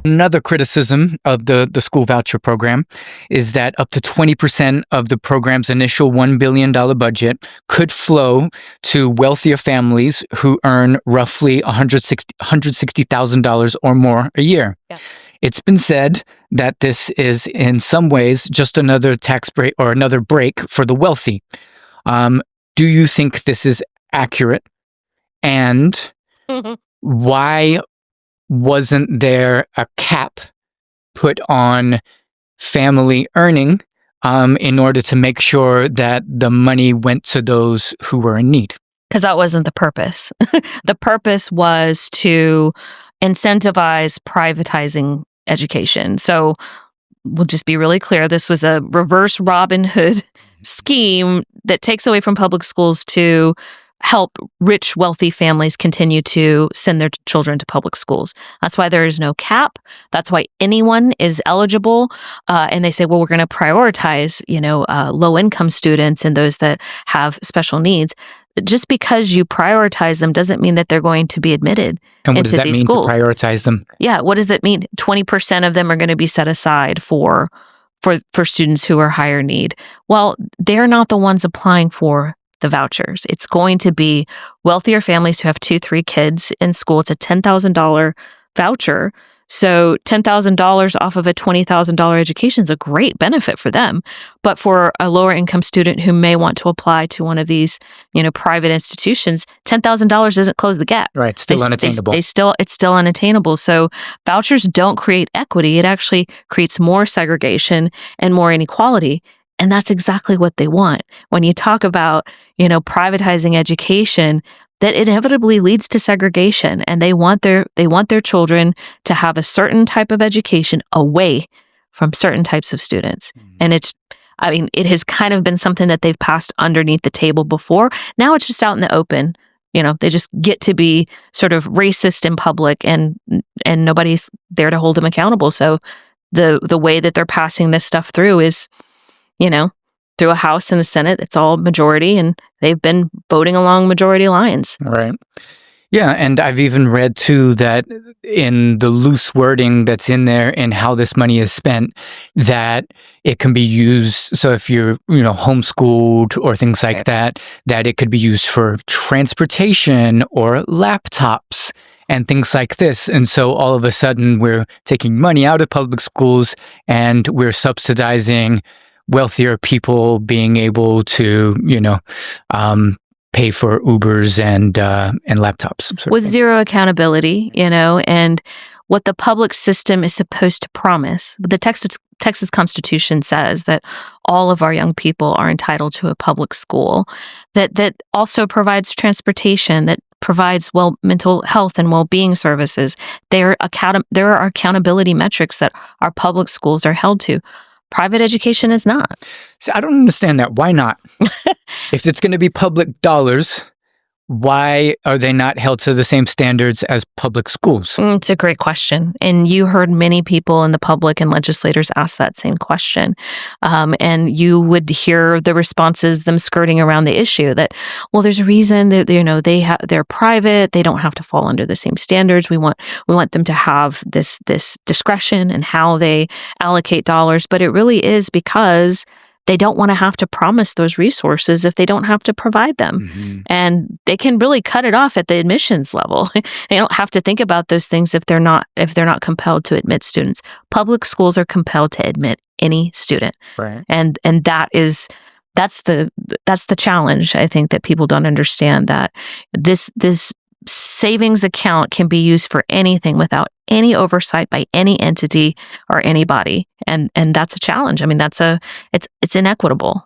Another criticism of the school voucher program is that up to 20% of the program's initial $1 billion budget could flow to wealthier families who earn roughly $160,000 or more a year. Yeah. It's been said that this is in some ways just another tax break or another break for the wealthy. Do you think this is accurate? And why wasn't there a cap put on family earning in order to make sure that the money went to those who were in need? Because that wasn't the purpose. The purpose was to incentivize privatizing education. So we'll just be really clear. This was a reverse Robin Hood scheme that takes away from public schools to help rich, wealthy families continue to send their children to public schools. That's why there is no cap. That's why anyone is eligible. And they say, well, we're going to prioritize, low-income students and those that have special needs. Just because you prioritize them doesn't mean that they're going to be admitted and what into does that these mean schools. To prioritize them? Yeah, what does that mean? 20% of them are going to be set aside for students who are higher need. Well, they're not the ones applying for the vouchers. It's going to be wealthier families who have 2-3 kids in school. It's a $10,000 voucher. So $10,000 off of a $20,000 education is a great benefit for them. But for a lower income student who may want to apply to one of these, private institutions, $10,000 doesn't close the gap. Right, still unattainable. It's still unattainable. So vouchers don't create equity. It actually creates more segregation and more inequality. And that's exactly what they want. When you talk about, privatizing education, that inevitably leads to segregation, and they want their children to have a certain type of education away from certain types of students. And it has kind of been something that they've passed underneath the table before. Now it's just out in the open. They just get to be sort of racist in public, and nobody's there to hold them accountable. So the way that they're passing this stuff through is, through a House and a Senate. It's all majority, and they've been voting along majority lines. Right. Yeah, and I've even read, too, that in the loose wording that's in there and how this money is spent, that it can be used, so if you're, homeschooled or things like that it could be used for transportation or laptops and things like this. And so all of a sudden, we're taking money out of public schools and we're subsidizing wealthier people being able to, pay for Ubers and laptops. With zero accountability, and what the public system is supposed to promise. The Texas Constitution says that all of our young people are entitled to a public school that also provides transportation, that provides mental health and well-being services. There are accountability metrics that our public schools are held to. Private education is not. See, I don't understand that. Why not? If it's going to be public dollars, why are they not held to the same standards as public schools? It's a great question. And you heard many people in the public and legislators ask that same question. And you would hear the responses, them skirting around the issue that, well, there's a reason that, they're private. They don't have to fall under the same standards. We want them to have this discretion in how they allocate dollars. But it really is because they don't want to have to promise those resources if they don't have to provide them. Mm-hmm. And they can really cut it off at the admissions level. They don't have to think about those things if they're not compelled to admit students. Public schools are compelled to admit any student. Right. And that's the challenge, I think, that people don't understand, that this savings account can be used for anything without any oversight by any entity or anybody. And that's a challenge. I mean, it's inequitable.